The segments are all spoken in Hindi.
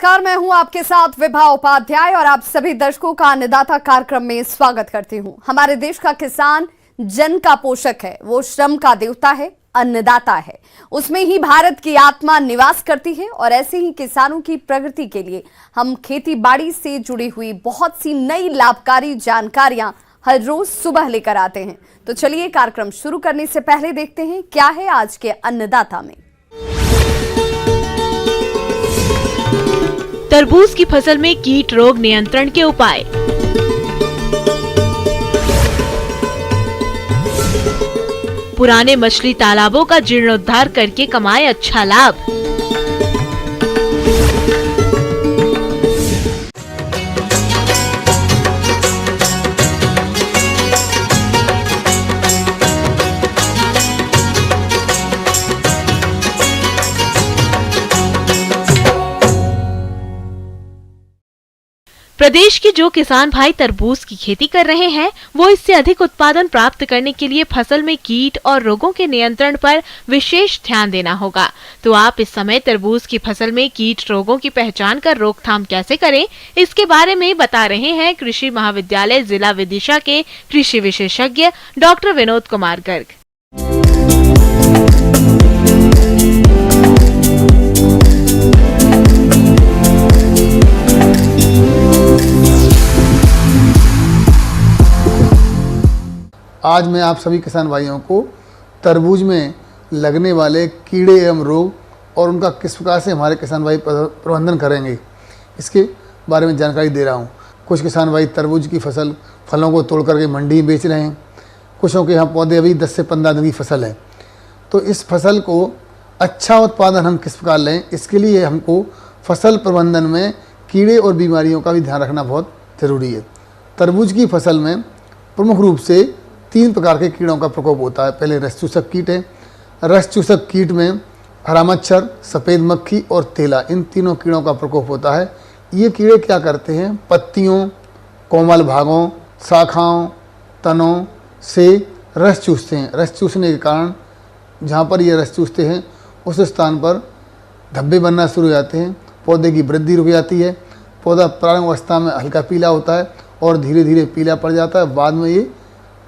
नमस्कार, मैं हूं आपके साथ विभा उपाध्याय और आप सभी दर्शकों का अन्नदाता कार्यक्रम में स्वागत करती हूं। हमारे देश का किसान जन का पोषक है, वो श्रम का देवता है, अन्नदाता है। उसमें ही भारत की आत्मा निवास करती है और ऐसे ही किसानों की प्रगति के लिए हम खेती बाड़ी से जुड़ी हुई बहुत सी नई लाभकारी जानकारियां हर रोज सुबह लेकर आते हैं। तो चलिए कार्यक्रम शुरू करने से पहले देखते हैं क्या है आज के अन्नदाता में। तरबूज की फसल में कीट रोग नियंत्रण के उपाय। पुराने मछली तालाबों का जीर्णोद्धार करके कमाए अच्छा लाभ। प्रदेश के जो किसान भाई तरबूज की खेती कर रहे हैं, वो इससे अधिक उत्पादन प्राप्त करने के लिए फसल में कीट और रोगों के नियंत्रण पर विशेष ध्यान देना होगा। तो आप इस समय तरबूज की फसल में कीट रोगों की पहचान कर रोकथाम कैसे करें, इसके बारे में बता रहे हैं कृषि महाविद्यालय जिला विदिशा के कृषि विशेषज्ञ डॉक्टर विनोद कुमार गर्ग। आज मैं आप सभी किसान भाइयों को तरबूज में लगने वाले कीड़े एवं रोग और उनका किस प्रकार से हमारे किसान भाई प्रबंधन करेंगे, इसके बारे में जानकारी दे रहा हूँ। कुछ किसान भाई तरबूज की फलों को तोड़ करके मंडी में बेच रहे हैं। कुछों के यहाँ पौधे अभी 10 से 15 दिन की फसल है। तो इस फसल को अच्छा उत्पादन हम किस प्रकार लें, इसके लिए हमको फसल प्रबंधन में कीड़े और बीमारियों का भी ध्यान रखना बहुत ज़रूरी है। तरबूज की फसल में प्रमुख रूप से 3 प्रकार के कीड़ों का प्रकोप होता है। पहले रस चूसक कीट है। रस चूसक कीट में हरा मच्छर, सफ़ेद मक्खी और तेला, इन तीनों कीड़ों का प्रकोप होता है। ये कीड़े क्या करते हैं, पत्तियों, कोमल भागों, शाखाओं, तनों से रस चूसते हैं। रस चूसने के कारण जहाँ पर ये रस चूसते हैं उस स्थान पर धब्बे बनना शुरू हो जाते हैं। पौधे की वृद्धि रुक जाती है। पौधा प्रारंभ अवस्था में हल्का पीला होता है और धीरे धीरे पीला पड़ जाता है। बाद में ये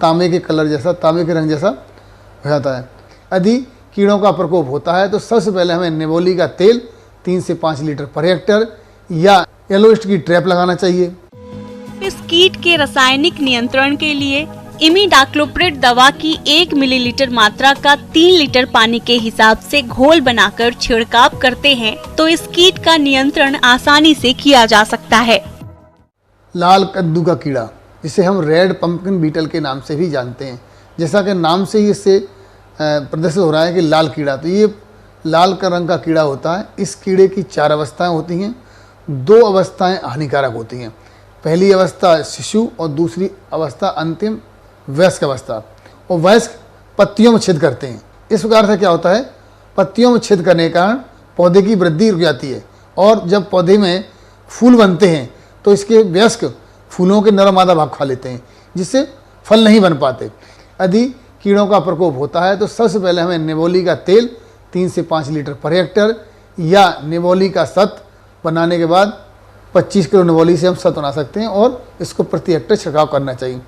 तांबे के रंग जैसा हो जाता है। यदि कीड़ों का प्रकोप होता है तो सबसे पहले हमें निवोली का तेल 3 से 5 लीटर पर हेक्टेयर या येलोइस्ट की ट्रैप लगाना चाहिए। इस कीट के रासायनिक नियंत्रण के लिए इमिडाक्लोप्रिड दवा की 1 मिलीलीटर मात्रा का 3 लीटर पानी के हिसाब से घोल बनाकर छिड़काव करते हैं तो इस कीट का नियंत्रण आसानी से किया जा सकता है। लाल कद्दू का कीड़ा, जिसे हम रेड पंपकिन बीटल के नाम से भी जानते हैं, जैसा कि नाम से ही इससे प्रदर्शित हो रहा है कि लाल कीड़ा, तो ये लाल का रंग का कीड़ा होता है। इस कीड़े की 4 अवस्थाएं होती हैं। 2 अवस्थाएं हानिकारक होती हैं। पहली अवस्था शिशु और दूसरी अवस्था अंतिम वयस्क अवस्था। और वयस्क पत्तियों में छेद करते हैं। इस प्रकार से क्या होता है, पत्तियों में छेद करने के कारण पौधे की वृद्धि रुक जाती है और जब पौधे में फूल बनते हैं तो इसके वयस्क फूलों के नरम आधा भाग खा लेते हैं, जिससे फल नहीं बन पाते। यदि कीड़ों का प्रकोप होता है तो सबसे पहले हमें निवोली का तेल 3 से 5 लीटर पर हेक्टेयर या निवोली का सत बनाने के बाद 25 किलो निवोली से हम सत बना सकते हैं और इसको प्रति हेक्टेयर छिड़काव करना चाहिए।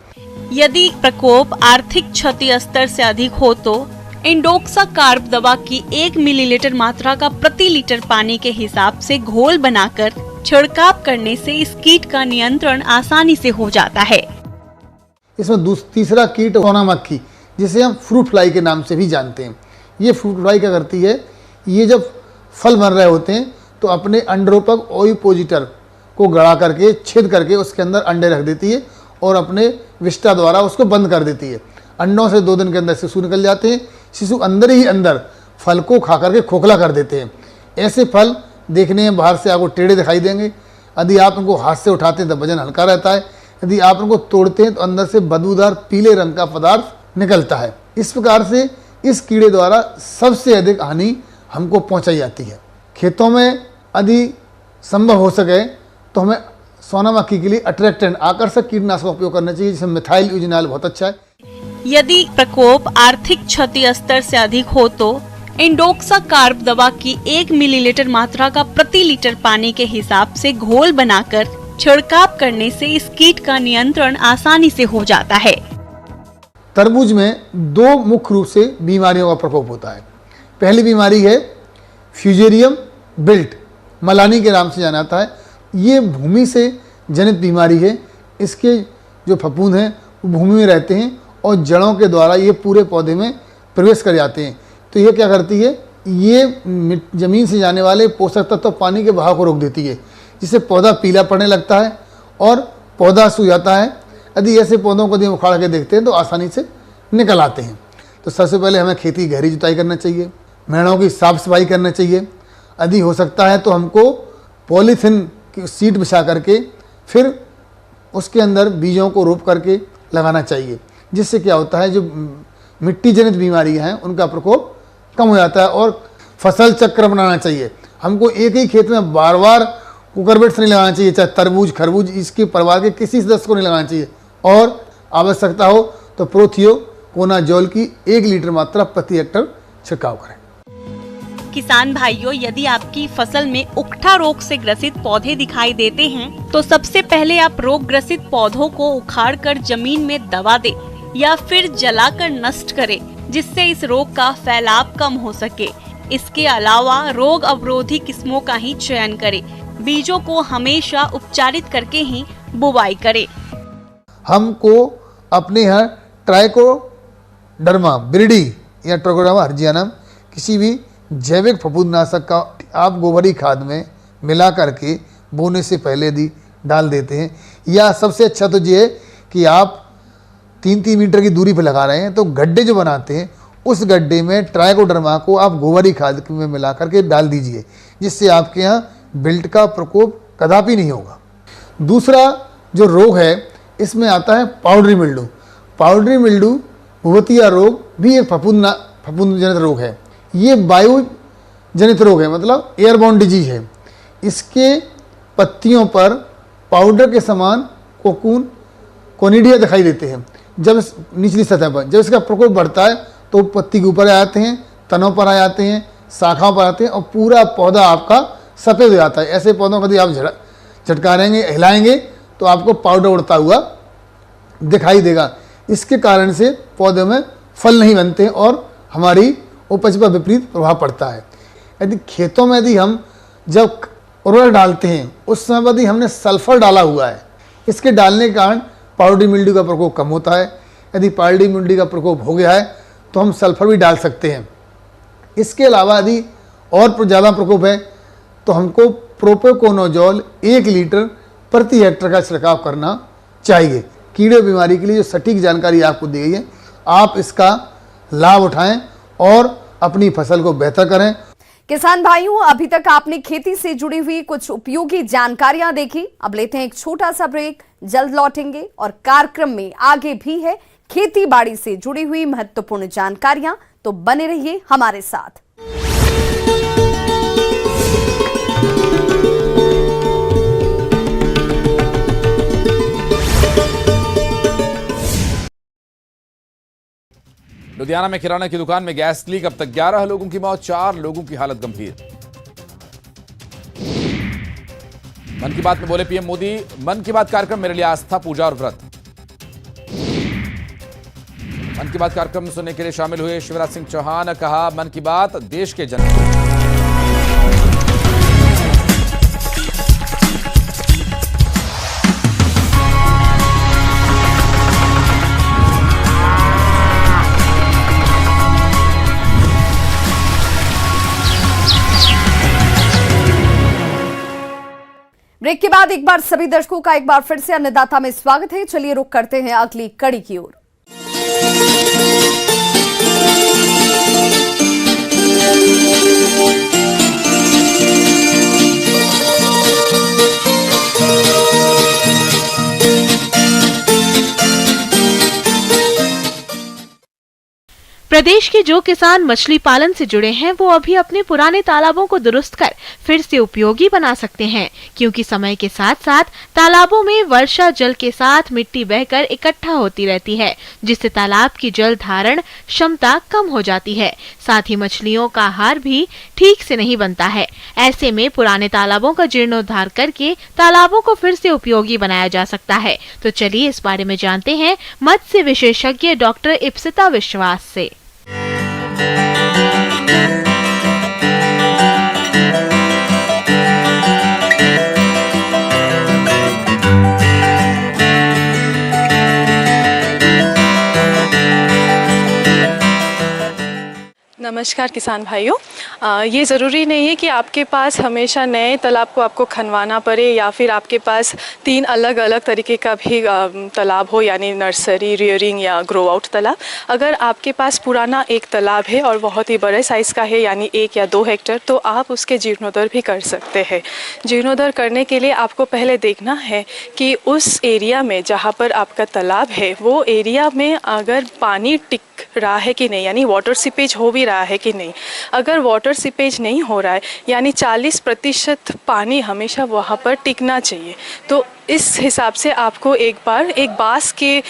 यदि प्रकोप आर्थिक क्षति स्तर से अधिक हो तो इंडोक्सा कार्ब दवा की 1 मिलीलीटर मात्रा का प्रति लीटर पानी के हिसाब से घोल बनाकर छिड़काव करने से इस कीट का नियंत्रण आसानी से हो जाता है। इसमें तीसरा कीट सोना मक्खी, जिसे हम फ्रूट फ्लाई के नाम से भी जानते हैं। ये फ्रूट फ्लाई क्या करती है, ये जब फल बन रहे होते हैं तो अपने अंडरोपक ओविपोजिटर को गड़ा करके छेद करके उसके अंदर अंडे रख देती है और अपने विष्टा द्वारा उसको बंद कर देती है। अंडों से 2 दिन के अंदर शिशु निकल जाते हैं। शिशु अंदर ही अंदर फल को खा करके खोखला कर देते हैं। ऐसे फल देखने में बाहर से आपको टेढ़े दिखाई देंगे। यदि आप उनको हाथ से उठाते हैं तो वजन हल्का रहता है। यदि आप उनको तोड़ते हैं तो अंदर से बदबूदार पीले रंग का पदार्थ निकलता है। इस प्रकार से इस कीड़े द्वारा सबसे अधिक हानि हमको पहुंचाई जाती है। खेतों में यदि संभव हो सके तो हमें सोना मक्खी के लिए अट्रैक्टेंट आकर्षक कीटनाशक का उपयोग करना चाहिए, जिसमें मिथाइल यूजिनॉल बहुत अच्छा है। यदि प्रकोप आर्थिक क्षति स्तर से अधिक हो तो इंडोक्सा कार्ब दवा की 1 मिलीलीटर मात्रा का प्रति लीटर पानी के हिसाब से घोल बनाकर छिड़काव करने से इस कीट का नियंत्रण आसानी से हो जाता है। तरबूज में दो मुख्य रूप से बीमारियों का प्रकोप होता है। पहली बीमारी है फ्यूजेरियम बिल्ट, मलानी के नाम से जाना जाता है। ये भूमि से जनित बीमारी है। इसके जो फफूंद हैं वो भूमि में रहते हैं और जड़ों के द्वारा ये पूरे पौधे में प्रवेश कर जाते हैं। तो ये क्या करती है, ये ज़मीन से जाने वाले पोषक तत्व पानी के बहाव को रोक देती है, जिससे पौधा पीला पड़ने लगता है और पौधा सूख जाता है। यदि ऐसे पौधों को यदि उखाड़ के देखते हैं तो आसानी से निकल आते हैं। तो सबसे पहले हमें खेत की गहरी जुताई करना चाहिए, मेड़ों की साफ सफाई करना चाहिए। यदि हो सकता है तो हमको पॉलीथीन की सीट बिछा करके फिर उसके अंदर बीजों को रोप करके लगाना चाहिए, जिससे क्या होता है जो मिट्टी जनित बीमारियां हैं उनका प्रकोप कम हो जाता है। और फसल चक्र बनाना चाहिए। हमको एक ही खेत में बार बार कुकरबिट्स नहीं लगाना चाहिए, चाहे तरबूज खरबूज, इसके परिवार के किसी सदस्य को नहीं लगाना चाहिए। और आवश्यकता हो तो प्रोथियोकोनाजोल की 1 लीटर मात्रा प्रति हेक्टर छिड़काव करें। किसान भाइयों, यदि आपकी फसल में उकठा रोग से ग्रसित पौधे दिखाई देते हैं तो सबसे पहले आप रोग ग्रसित पौधों को उखाड़कर जमीन में दबा दें या फिर जलाकर नष्ट करें, जिससे इस रोग का फैलाव कम हो सके। इसके अलावा रोग अवरोधी किस्मों का ही चयन करें। बीजों को हमेशा उपचारित करके ही बुवाई करें। हमको अपने यहाँ ट्राइकोडर्मा बिरिडी या ट्राइकोडर्मा हर्जियानम किसी भी जैविक फफूंदनाशक का आप गोबरी खाद में मिला करके बोने से पहले यदि डाल देते हैं, या सबसे अच्छा तो ये है कि आप 3-3 मीटर की दूरी पर लगा रहे हैं तो गड्ढे जो बनाते हैं उस गड्ढे में ट्राइकोडर्मा को आप गोबरी खाद में मिला करके डाल दीजिए, जिससे आपके यहाँ बिल्ट का प्रकोप कदापि नहीं होगा। दूसरा जो रोग है इसमें आता है पाउडरी मिल्डू। पाउडरी मिल्डू भुवतिया रोग भी एक फफूंद जनित रोग है। ये वायु जनित रोग है, मतलब एयरबॉर्न डिजीज है। इसके पत्तियों पर पाउडर के समान कोकून कोनिडिया दिखाई देते हैं। जब निचली सतह पर जब इसका प्रकोप बढ़ता है तो पत्ती के ऊपर आ जाते हैं, तनों पर आ जाते हैं, शाखाओं पर आते हैं और पूरा पौधा आपका सफ़ेद हो जाता है। ऐसे पौधों को यदि आप झटकारेंगे, हिलाएंगे तो आपको पाउडर उड़ता हुआ दिखाई देगा। इसके कारण से पौधे में फल नहीं बनते हैं और हमारी उपज पर विपरीत प्रभाव पड़ता है। यदि खेतों में यदि हम जब उर्वरक डालते हैं उस समय यदि हमने सल्फर डाला हुआ है, इसके डालने के कारण पाउडरी मिल्ड्यू का प्रकोप कम होता है। यदि पाउडरी मिल्ड्यू का प्रकोप हो गया है तो हम सल्फर भी डाल सकते हैं। इसके अलावा यदि और ज़्यादा प्रकोप है तो हमको प्रोपोकोनाजोल 1 लीटर प्रति हेक्टर का छिड़काव करना चाहिए। कीड़े बीमारी के लिए जो सटीक जानकारी आपको दी गई है, आप इसका लाभ उठाएं और अपनी फसल को बेहतर करें। किसान भाइयों, अभी तक आपने खेती से जुड़ी हुई कुछ उपयोगी जानकारियां देखी। अब लेते हैं एक छोटा सा ब्रेक, जल्द लौटेंगे और कार्यक्रम में आगे भी है खेती बाड़ी से जुड़ी हुई महत्वपूर्ण जानकारियां, तो बने रहिए हमारे साथ। लुधियाना में किराना की दुकान में गैस लीक, अब तक 11 लोगों की मौत, 4 लोगों की हालत गंभीर। मन की बात में बोले पीएम मोदी, मन की बात कार्यक्रम मेरे लिए आस्था, पूजा और व्रत। मन की बात कार्यक्रम सुनने के लिए शामिल हुए शिवराज सिंह चौहान, कहा मन की बात देश के जन। ब्रेक के बाद एक बार सभी दर्शकों का एक बार फिर से अन्नदाता में स्वागत है। चलिए रुक करते हैं अगली कड़ी की ओर। प्रदेश के जो किसान मछली पालन से जुड़े हैं वो अभी अपने पुराने तालाबों को दुरुस्त कर फिर से उपयोगी बना सकते हैं, क्योंकि समय के साथ साथ तालाबों में वर्षा जल के साथ मिट्टी बहकर इकट्ठा होती रहती है, जिससे तालाब की जल धारण क्षमता कम हो जाती है। साथ ही मछलियों का आहार भी ठीक से नहीं बनता है। ऐसे में पुराने तालाबों का जीर्णोद्धार करके तालाबों को फिर से उपयोगी बनाया जा सकता है। तो चलिए इस बारे में जानते हैं मत्स्य विशेषज्ञ डॉक्टर इप्सिता विश्वास से। नमस्कार किसान भाइयों, ये ज़रूरी नहीं है कि आपके पास हमेशा नए तालाब को आपको खनवाना पड़े या फिर आपके पास 3 अलग अलग तरीके का भी तालाब हो, यानी नर्सरी, रियरिंग या ग्रो आउट तालाब। अगर आपके पास पुराना एक तालाब है और बहुत ही बड़े साइज़ का है, यानी 1 या 2 हेक्टेयर, तो आप उसके जीर्णोद्धार भी कर सकते हैं। जीर्णोद्धार करने के लिए आपको पहले देखना है कि उस एरिया में जहाँ पर आपका तालाब है वो एरिया में अगर पानी टिक रहा है कि नहीं, यानी वाटर सीपेज हो भी रहा है कि नहीं। अगर वाटर सीपेज नहीं हो रहा है, यानी 40% पानी हमेशा वहाँ पर टिकना चाहिए। तो इस हिसाब से आपको एक बार एक बांस के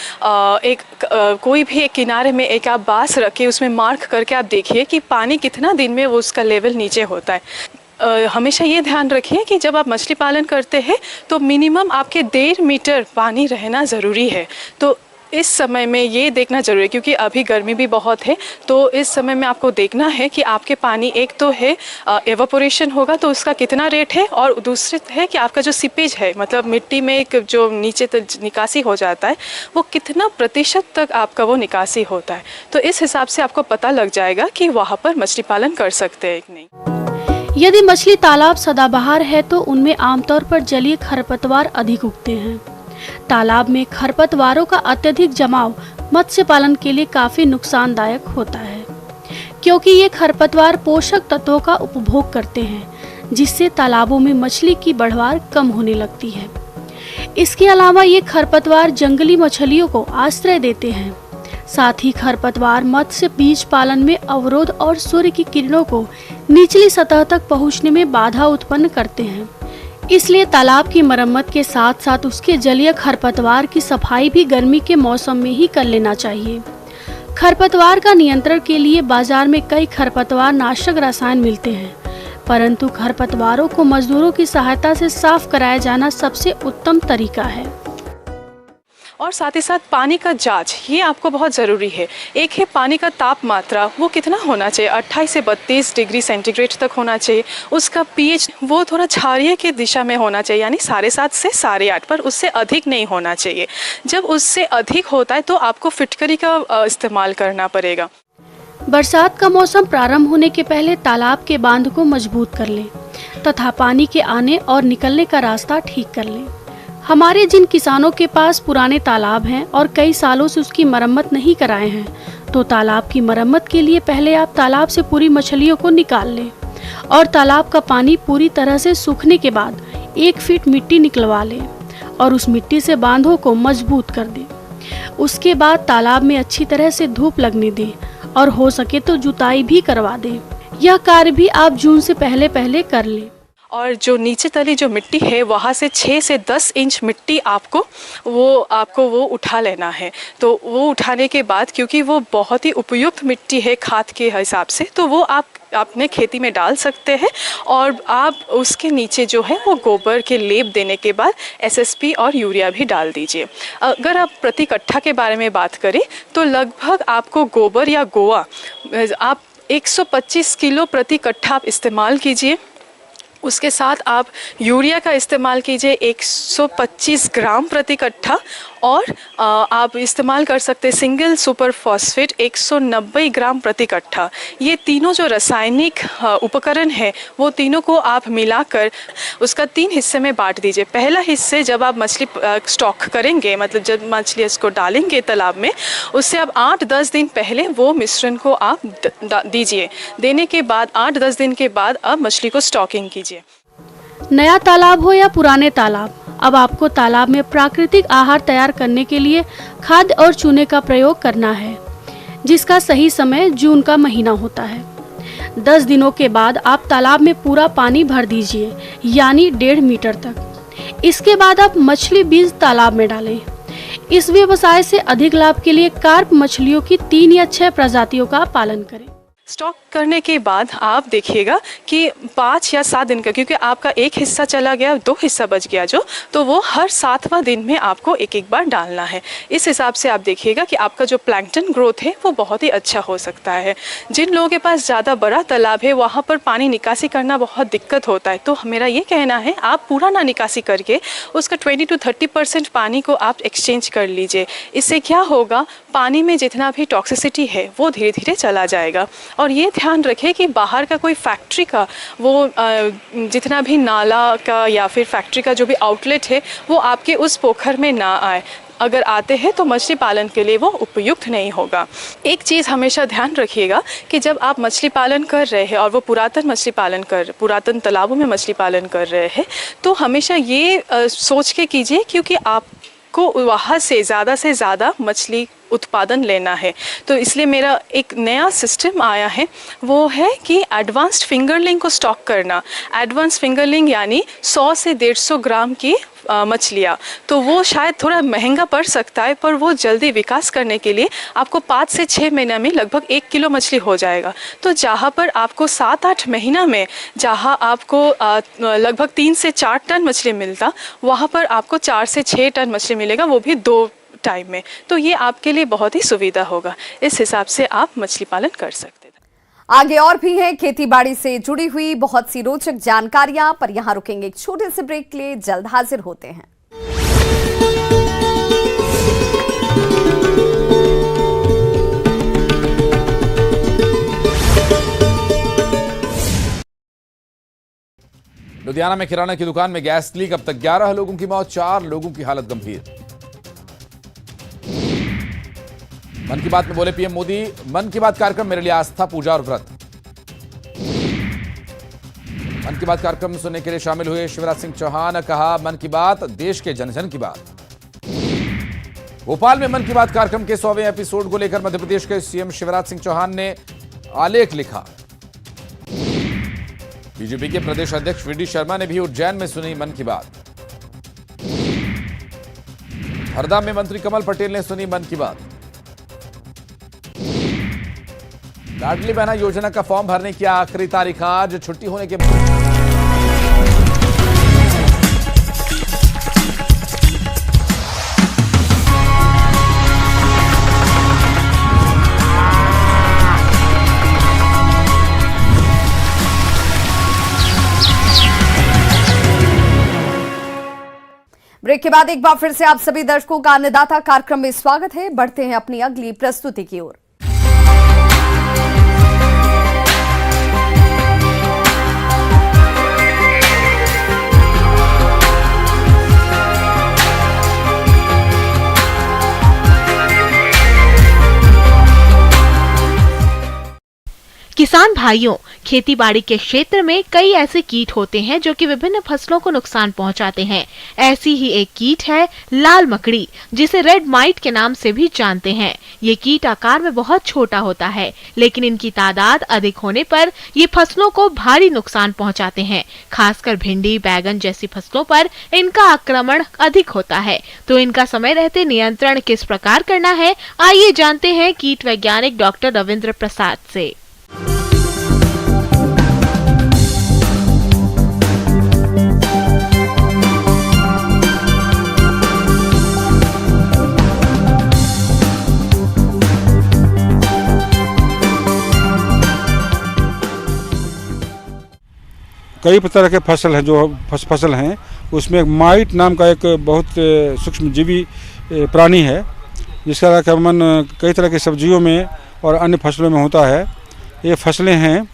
कोई भी एक किनारे में एक आप बांस रखे, उसमें मार्क करके आप देखिए कि पानी कितना दिन में वो उसका लेवल नीचे होता है। हमेशा ये ध्यान रखिए कि जब आप मछली पालन करते हैं तो मिनिमम आपके 1.5 मीटर पानी रहना ज़रूरी है। तो इस समय में ये देखना ज़रूरी है, क्योंकि अभी गर्मी भी बहुत है, तो इस समय में आपको देखना है कि आपके पानी एक तो है एवापोरेशन होगा तो उसका कितना रेट है, और दूसरे है कि आपका जो सीपेज है, मतलब मिट्टी में एक जो नीचे तक निकासी हो जाता है, वो कितना प्रतिशत तक आपका वो निकासी होता है। तो इस हिसाब से आपको पता लग जाएगा कि वहाँ पर मछली पालन कर सकते हैं कि नहीं। यदि मछली तालाब सदाबहार है तो उनमें आमतौर पर जलीय खरपतवार अधिक उगते हैं। तालाब में खरपतवारों का अत्यधिक जमाव मत्स्य पालन के लिए काफी नुकसानदायक होता है, क्योंकि ये खरपतवार पोषक तत्वों का उपभोग करते हैं, जिससे तालाबों में मछली की बढ़वार कम होने लगती है। इसके अलावा ये खरपतवार जंगली मछलियों को आश्रय देते हैं। साथ ही खरपतवार मत्स्य बीज पालन में अवरोध और सूर्य की किरणों को निचली सतह तक पहुंचने में बाधा उत्पन्न करते हैं। इसलिए तालाब की मरम्मत के साथ साथ उसके जलीय खरपतवार की सफाई भी गर्मी के मौसम में ही कर लेना चाहिए। खरपतवार का नियंत्रण के लिए बाजार में कई खरपतवार नाशक रसायन मिलते हैं, परंतु खरपतवारों को मजदूरों की सहायता से साफ कराया जाना सबसे उत्तम तरीका है। और साथ ही साथ पानी का जांच, ये आपको बहुत ज़रूरी है। एक है पानी का तापमात्रा, वो कितना होना चाहिए, 28 से 32 डिग्री सेंटीग्रेड तक होना चाहिए। उसका पीएच वो थोड़ा क्षारीय की दिशा में होना चाहिए, यानी 7.5 से 8.5 पर, उससे अधिक नहीं होना चाहिए। जब उससे अधिक होता है तो आपको फिटकरी का इस्तेमाल करना पड़ेगा। बरसात का मौसम प्रारंभ होने के पहले तालाब के बांध को मजबूत कर लें तथा पानी के आने और निकलने का रास्ता ठीक कर लें। हमारे जिन किसानों के पास पुराने तालाब हैं और कई सालों से उसकी मरम्मत नहीं कराए हैं, तो तालाब की मरम्मत के लिए पहले आप तालाब से पूरी मछलियों को निकाल लें और तालाब का पानी पूरी तरह से सूखने के बाद 1 फीट मिट्टी निकलवा लें और उस मिट्टी से बांधों को मजबूत कर दें। उसके बाद तालाब में अच्छी तरह से धूप लगने दें और हो सके तो जुताई भी करवा दें। यह कार्य भी आप जून से पहले कर लें। और जो नीचे तली जो मिट्टी है वहाँ से 6 से 10 इंच मिट्टी आपको वो उठा लेना है। तो वो उठाने के बाद, क्योंकि वो बहुत ही उपयुक्त मिट्टी है खाद के हिसाब से, तो वो आप अपने खेती में डाल सकते हैं। और आप उसके नीचे जो है वो गोबर के लेप देने के बाद SSP और यूरिया भी डाल दीजिए। अगर आप प्रति कट्ठा के बारे में बात करें तो लगभग आपको गोबर या गोआ आप 125 किलो प्रति कट्ठा आप इस्तेमाल कीजिए। उसके साथ आप यूरिया का इस्तेमाल कीजिए 125 ग्राम प्रति कट्ठा, और आप इस्तेमाल कर सकते हैं सिंगल सुपर फॉस्फेट 190 ग्राम प्रति कट्ठा। ये तीनों जो रासायनिक उपकरण है वो तीनों को आप मिलाकर उसका 3 हिस्से में बांट दीजिए। पहला हिस्से जब आप मछली स्टॉक करेंगे, मतलब जब मछली इसको डालेंगे तालाब में, उससे आप 8-10 दिन पहले वो मिश्रण को आप दीजिए। देने के बाद 8-10 दिन के बाद आप मछली को स्टॉकिंग कीजिए। नया तालाब हो या पुराने तालाब, अब आपको तालाब में प्राकृतिक आहार तैयार करने के लिए खाद और चूने का प्रयोग करना है। जिसका सही समय जून का महीना होता है। 10 दिनों के बाद आप तालाब में पूरा पानी भर दीजिए, यानी 1.5 मीटर तक। इसके बाद आप मछली बीज तालाब में डालें। इस व्यवसाय से अधिक लाभ के लिए कार्प मछलियों की 3 या 6 प्रजातियों का पालन करें। स्टॉक करने के बाद आप देखिएगा कि 5 या 7 दिन का, क्योंकि आपका एक हिस्सा चला गया, 2 हिस्सा बच गया जो, तो वो हर 7वां दिन में आपको एक बार डालना है। इस हिसाब से आप देखिएगा कि आपका जो प्लैंकटन ग्रोथ है वो बहुत ही अच्छा हो सकता है। जिन लोगों के पास ज़्यादा बड़ा तालाब है वहाँ पर पानी निकासी करना बहुत दिक्कत होता है, तो मेरा ये कहना है आप पूरा ना निकासी करके उसका 20 to 30% पानी को आप एक्सचेंज कर लीजिए। इससे क्या होगा, पानी में जितना भी टॉक्सिसिटी है वो धीरे धीरे चला जाएगा। और ये ध्यान रखें कि बाहर का कोई फैक्ट्री का वो जितना भी नाला का या फिर फैक्ट्री का जो भी आउटलेट है वो आपके उस पोखर में ना आए। अगर आते हैं तो मछली पालन के लिए वो उपयुक्त नहीं होगा। एक चीज़ हमेशा ध्यान रखिएगा कि जब आप मछली पालन कर रहे हैं और वो पुरातन तालाबों में मछली पालन कर रहे हैं, तो हमेशा ये सोच के कीजिए क्योंकि आपको वहाँ से ज़्यादा मछली उत्पादन लेना है। तो इसलिए मेरा एक नया सिस्टम आया है, वो है कि एडवांस्ड फिंगरलिंग को स्टॉक करना। एडवांस फिंगरलिंग यानी 100 से 150 ग्राम की मछलियाँ। तो वो शायद थोड़ा महंगा पड़ सकता है, पर वो जल्दी विकास करने के लिए आपको 5 से 6 महीना में लगभग 1 किलो मछली हो जाएगा। तो जहाँ पर आपको 7-8 महीना में जहाँ आपको लगभग 3 से 4 टन मछली मिलता, वहाँ पर आपको 4 से 6 टन मछली मिलेगा, वो भी 2 टाइम में। तो ये आपके लिए बहुत ही सुविधा होगा। इस हिसाब से आप मछली पालन कर सकते हैं। आगे और भी है खेतीबाड़ी से जुड़ी हुई बहुत सी रोचक जानकारियां, पर यहां रुकेंगे एक छोटे से ब्रेक के लिए। जल्द हाजिर होते हैं। लुधियाना में किराना की दुकान में गैस लीक, अब तक 11 लोगों की मौत, 4 लोगों की हालत गंभीर। मन की बात में बोले पीएम मोदी, मन की बात कार्यक्रम मेरे लिए आस्था, पूजा और व्रत। मन की बात कार्यक्रम सुनने के लिए शामिल हुए शिवराज सिंह चौहान, कहा मन की बात देश के जन जन की बात। भोपाल में मन की बात कार्यक्रम के 100वें एपिसोड को लेकर मध्य प्रदेश के सीएम शिवराज सिंह चौहान ने आलेख लिखा। बीजेपी के प्रदेश अध्यक्ष वीडी शर्मा ने भी उज्जैन में सुनी मन की बात। हरदा में मंत्री कमल पटेल ने सुनी मन की बात। लाडली बहना योजना का फॉर्म भरने की आखिरी तारीख आज, छुट्टी होने के बाद। ब्रेक के बाद एक बार फिर से आप सभी दर्शकों का अन्नदाता कार्यक्रम में स्वागत है। बढ़ते हैं अपनी अगली प्रस्तुति की ओर। किसान भाइयों, खेतीबाड़ी के क्षेत्र में कई ऐसे कीट होते हैं जो कि विभिन्न फसलों को नुकसान पहुंचाते हैं। ऐसी ही एक कीट है लाल मकड़ी, जिसे रेड माइट के नाम से भी जानते हैं। ये कीट आकार में बहुत छोटा होता है, लेकिन इनकी तादाद अधिक होने पर ये फसलों को भारी नुकसान पहुंचाते हैं। खासकर भिंडी, बैगन जैसी फसलों पर इनका आक्रमण अधिक होता है। तो इनका समय रहते नियंत्रण किस प्रकार करना है, आइए जानते हैं कीट वैज्ञानिक डॉक्टर रविंद्र प्रसाद से। कई तरह के फसल हैं, जो फसल हैं उसमें माइट नाम का एक बहुत सूक्ष्म जीवी प्राणी है, जिसका आक्रमण कई तरह की सब्जियों में और अन्य फसलों में होता है। ये फसलें हैं,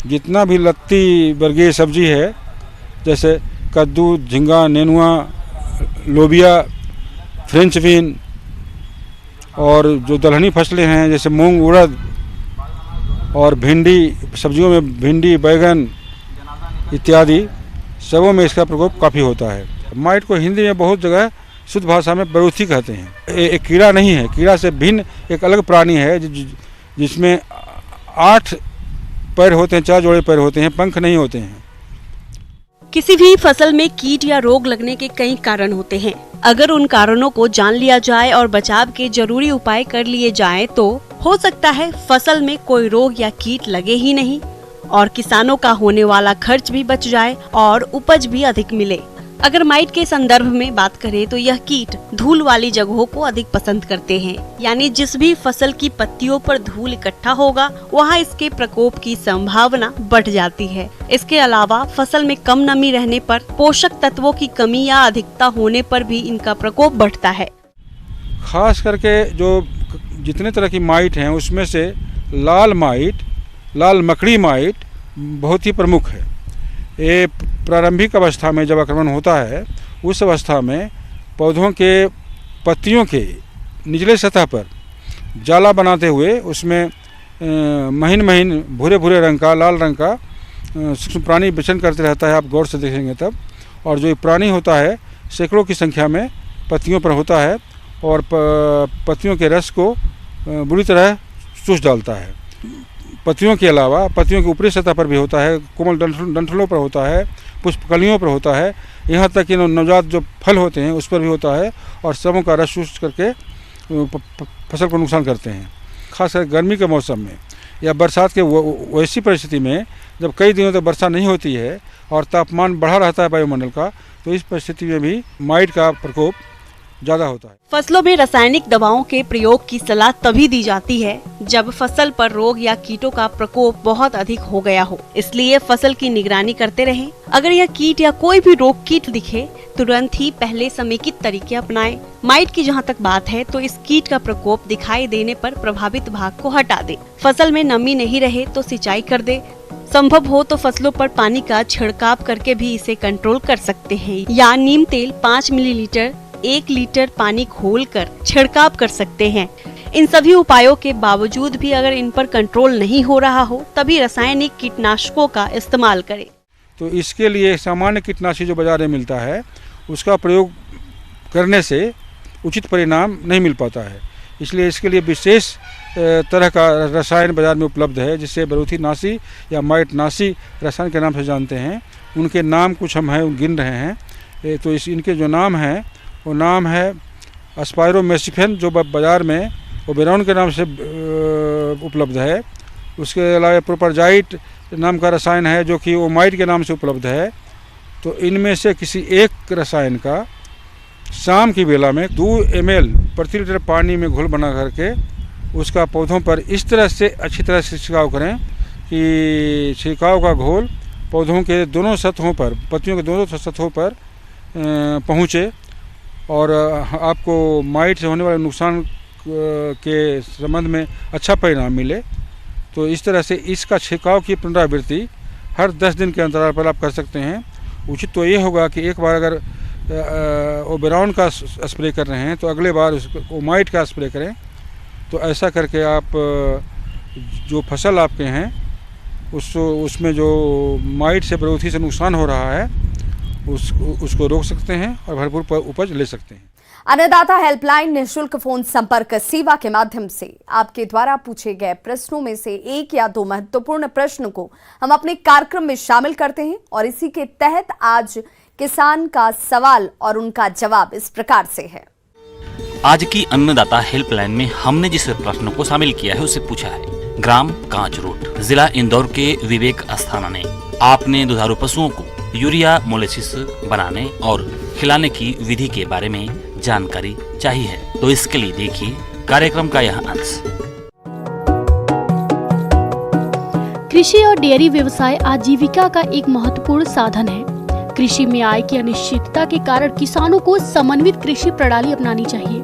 जितना भी लत्ती वर्गीय सब्जी है, जैसे कद्दू, झींगा, नेनुआ, लोबिया, फ्रेंच बीन, और जो दलहनी फसलें हैं जैसे मूंग, उड़द, और भिंडी, सब्जियों में भिंडी, बैगन इत्यादि सबों में इसका प्रकोप काफ़ी होता है। माइट को हिंदी में बहुत जगह शुद्ध भाषा में बरूथी कहते हैं। एक कीड़ा नहीं है, कीड़ा से भिन्न एक अलग प्राणी है जिसमें 8 पैर होते हैं, 4 जोड़े पैर होते हैं, पंख नहीं होते हैं। किसी भी फसल में कीट या रोग लगने के कई कारण होते हैं। अगर उन कारणों को जान लिया जाए और बचाव के जरूरी उपाय कर लिए जाएं, तो हो सकता है फसल में कोई रोग या कीट लगे ही नहीं और किसानों का होने वाला खर्च भी बच जाए और उपज भी अधिक मिले। अगर माइट के संदर्भ में बात करें तो यह कीट धूल वाली जगहों को अधिक पसंद करते हैं, यानी जिस भी फसल की पत्तियों पर धूल इकट्ठा होगा वहाँ इसके प्रकोप की संभावना बढ़ जाती है। इसके अलावा फसल में कम नमी रहने पर, पोषक तत्वों की कमी या अधिकता होने पर भी इनका प्रकोप बढ़ता है। खास करके जो जितने तरह की माइट हैं उसमें से लाल माइट, लाल मकड़ी माइट बहुत ही प्रमुख है। ये प्रारंभिक अवस्था में जब आक्रमण होता है, उस अवस्था में पौधों के पत्तियों के निचले सतह पर जाला बनाते हुए उसमें महीन महीन भूरे भूरे रंग का, लाल रंग का सूक्ष्म प्राणी विचरण करते रहता है। आप गौर से देखेंगे तब। और जो ये प्राणी होता है सैकड़ों की संख्या में पत्तियों पर होता है और पत्तियों के रस को बुरी तरह चूस डालता है। पत्तियों के अलावा पत्तियों के ऊपरी सतह पर भी होता है, कोमल डंठलों पर होता है, पुष्पकलियों पर होता है, यहाँ तक कि नवजात जो फल होते हैं उस पर भी होता है और सबों का रस चूस करके फसल को नुकसान करते हैं। खासकर गर्मी के मौसम में या बरसात के वैसी परिस्थिति में जब कई दिनों तक वर्षा नहीं होती है और तापमान बढ़ा रहता है वायुमंडल का, तो इस परिस्थिति में भी माइट का प्रकोप ज्यादा होता है। फसलों में रासायनिक दवाओं के प्रयोग की सलाह तभी दी जाती है जब फसल पर रोग या कीटों का प्रकोप बहुत अधिक हो गया हो। इसलिए फसल की निगरानी करते रहें। अगर यह कीट या कोई भी रोग कीट दिखे, तुरंत ही पहले समेकित तरीके अपनाएं। माइट की जहाँ तक बात है तो इस कीट का प्रकोप दिखाई देने पर प्रभावित भाग को हटा दे। फसल में नमी नहीं रहे तो सिंचाई कर दे। संभव हो तो फसलों पर पानी का छिड़काव करके भी इसे कंट्रोल कर सकते हैं, या नीम तेल 5 मिलीलीटर 1 लीटर पानी घोलकर छिड़काव कर सकते हैं। इन सभी उपायों के बावजूद भी अगर इन पर कंट्रोल नहीं हो रहा हो, तभी रासायनिक कीटनाशकों का इस्तेमाल करें। तो इसके लिए सामान्य कीटनाशी जो बाजार में मिलता है उसका प्रयोग करने से उचित परिणाम नहीं मिल पाता है। इसलिए इसके लिए विशेष तरह का रसायन बाजार में उपलब्ध है, जिससे बरूथी नाशी या माइट नाशी रसायन के नाम से जानते हैं। उनके नाम कुछ हम हैं गिन रहे हैं। तो इनके जो नाम हैं वो नाम है अस्पायरोमेसिफेन, जो बाज़ार में ओबेरॉन के नाम से उपलब्ध है। उसके अलावा प्रोपरजाइट नाम का रसायन है जो कि ओमाइट के नाम से उपलब्ध है। तो इनमें से किसी एक रसायन का शाम की बेला में 2 ml प्रति लीटर पानी में घोल बना करके उसका पौधों पर इस तरह से अच्छी तरह से छिड़काव करें कि छिड़काव का घोल पौधों के दोनों सतहों पर, पत्तियों के दोनों सतहों पर पहुँचे और आपको माइट से होने वाले नुकसान के संबंध में अच्छा परिणाम मिले। तो इस तरह से इसका छिड़काव की पुनरावृत्ति हर 10 दिन के अंतराल पर आप कर सकते हैं। उचित तो ये होगा कि एक बार अगर ओबेरॉन का स्प्रे कर रहे हैं तो अगले बार उसको ओमाइट का स्प्रे करें। तो ऐसा करके आप जो फसल आपके हैं उसमें जो माइट से बरूथी से नुकसान हो रहा है उसको रोक सकते हैं और भरपूर उपज ले सकते हैं। अन्नदाता हेल्पलाइन निःशुल्क फोन संपर्क सेवा के माध्यम से आपके द्वारा पूछे गए प्रश्नों में से 1 या 2 महत्वपूर्ण प्रश्न को हम अपने कार्यक्रम में शामिल करते हैं और इसी के तहत आज किसान का सवाल और उनका जवाब इस प्रकार से है। आज की अन्नदाता हेल्पलाइन में हमने जिस प्रश्न को शामिल किया है उससे पूछा है, ग्राम कांच रोड, जिला इंदौर के विवेक अस्थाना ने, आपने दुधारू पशुओं को यूरिया मोलेसिस बनाने और खिलाने की विधि के बारे में जानकारी चाहिए है। तो इसके लिए देखिए कार्यक्रम का यह अंश। कृषि और डेयरी व्यवसाय आजीविका का एक महत्वपूर्ण साधन है। कृषि में आय की अनिश्चितता के कारण किसानों को समन्वित कृषि प्रणाली अपनानी चाहिए।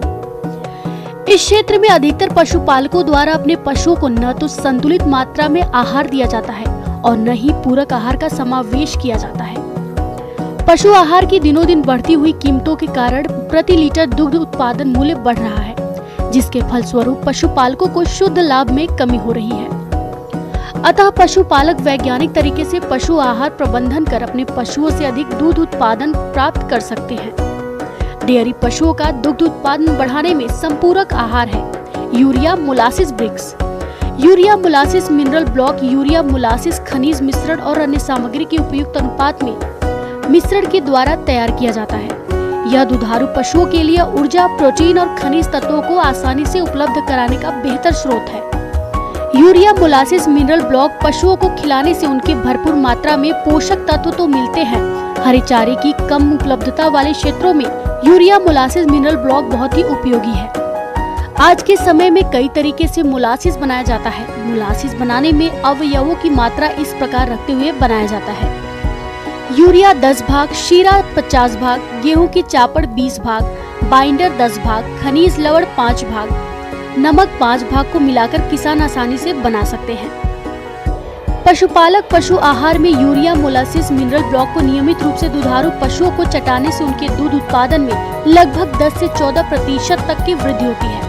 इस क्षेत्र में अधिकतर पशुपालकों द्वारा अपने पशुओं को न तो संतुलित मात्रा में आहार दिया जाता है और न ही पूरक आहार का समावेश किया जाता है। पशु आहार की दिनों दिन बढ़ती हुई कीमतों के कारण प्रति लीटर दुग्ध उत्पादन मूल्य बढ़ रहा है, जिसके फलस्वरूप पशुपालकों को शुद्ध लाभ में कमी हो रही है। अतः पशुपालक वैज्ञानिक तरीके से पशु आहार प्रबंधन कर अपने पशुओं से अधिक दूध उत्पादन प्राप्त कर सकते हैं। डेयरी पशुओं का दुग्ध उत्पादन बढ़ाने में संपूरक आहार है urea molasses bricks. Urea molasses mineral block urea molasses खनिज मिश्रण और अन्य सामग्री के उपयुक्त अनुपात में मिश्रण के द्वारा तैयार किया जाता है। यह दुधारू पशुओं के लिए ऊर्जा, प्रोटीन और खनिज तत्वों को आसानी से उपलब्ध कराने का बेहतर स्रोत है। यूरिया मोलासिस मिनरल ब्लॉक पशुओं को खिलाने से उनके भरपूर मात्रा में पोषक तत्व तो मिलते हैं। हरे चारे की कम उपलब्धता वाले क्षेत्रों में यूरिया मोलासिस मिनरल ब्लॉक बहुत ही उपयोगी है। आज के समय में कई तरीके से मोलासिस बनाया जाता है। मोलासिस बनाने में अवयवों की मात्रा इस प्रकार रखते हुए बनाया जाता है। यूरिया 10 भाग, शीरा 50 भाग, गेहूं की चापड़ 20 भाग, बाइंडर 10 भाग, खनिज लवण 5 भाग, नमक 5 भाग को मिलाकर किसान आसानी से बना सकते हैं। पशुपालक पशु आहार में यूरिया मोलासिस मिनरल ब्लॉक को नियमित रूप से दुधारू पशुओं को चटाने से उनके दूध उत्पादन में लगभग 10 से 14% तक की वृद्धि होती है।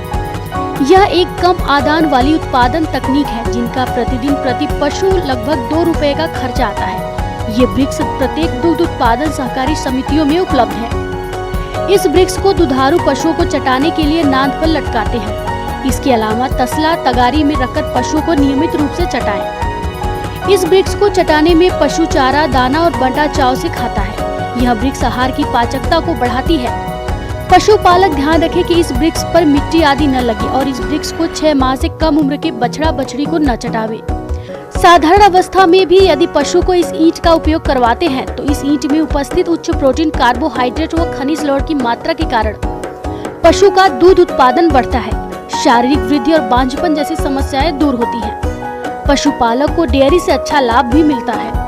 यह एक कम आदान वाली उत्पादन तकनीक है जिनका प्रतिदिन प्रति पशु लगभग 2 रुपए का खर्च आता है। ये ब्रिक्स प्रत्येक दुग्ध उत्पादन सहकारी समितियों में उपलब्ध है। इस ब्रिक्स को दुधारू पशुओं को चटाने के लिए नाद पर लटकाते हैं। इसके अलावा तसला तगारी में रखकर पशुओं को नियमित रूप से चटाएं। इस ब्रिक्स को चटाने में पशु चारा, दाना और बंटा चाव से खाता है। यह ब्रिक्स आहार की पाचकता को बढ़ाती है। पशुपालक ध्यान रखे कि इस ब्रिक्स पर मिट्टी आदि न लगे और इस ब्रिक्स को 6 माह से कम उम्र के बछड़ा बछड़ी को न चटावे। साधारण अवस्था में भी यदि पशु को इस ईंट का उपयोग करवाते हैं तो इस ईंट में उपस्थित उच्च प्रोटीन, कार्बोहाइड्रेट व खनिज लवण की मात्रा के कारण पशु का दूध उत्पादन बढ़ता है। शारीरिक वृद्धि और बांझपन जैसी समस्याएं दूर होती हैं। पशुपालक को डेयरी से अच्छा लाभ भी मिलता है।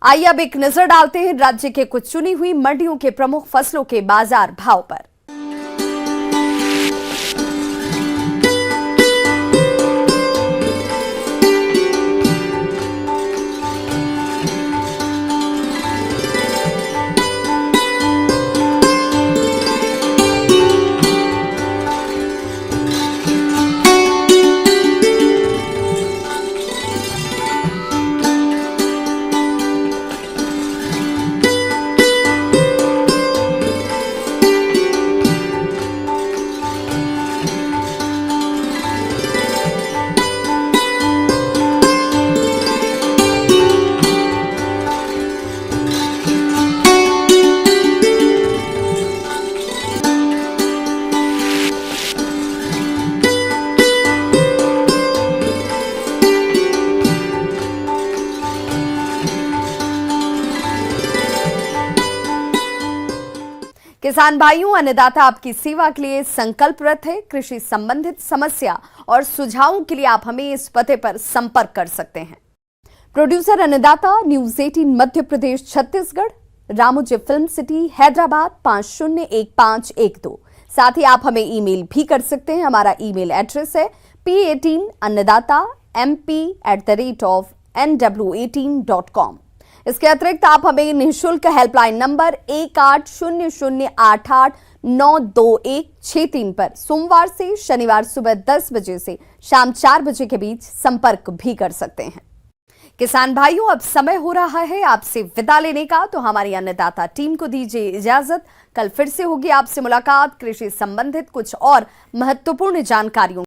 आइए अब एक नजर डालते हैं राज्य के कुछ चुनी हुई मंडियों के प्रमुख फसलों के बाजार भाव पर। किसान भाइयों, अन्नदाता आपकी सेवा के लिए संकल्परत है। कृषि संबंधित समस्या और सुझावों के लिए आप हमें इस पते पर संपर्क कर सकते हैं। प्रोड्यूसर अन्नदाता, news 18 Madhya Pradesh Chhattisgarh, Ramoji film city, Hyderabad 501512। साथ ही आप हमें ईमेल भी कर सकते हैं। हमारा ईमेल एड्रेस है p18annadatamp@nw18.com। इसके अतिरिक्त आप हमें निःशुल्क हेल्पलाइन नंबर 1800889216 पर सोमवार से शनिवार सुबह 10 बजे से शाम 4 बजे के बीच संपर्क भी कर सकते हैं। किसान भाइयों, अब समय हो रहा है आपसे विदा लेने का, तो हमारी अन्नदाता टीम को दीजिए इजाजत। कल फिर से होगी आपसे मुलाकात कृषि संबंधित कुछ और महत्वपूर्ण जानकारियों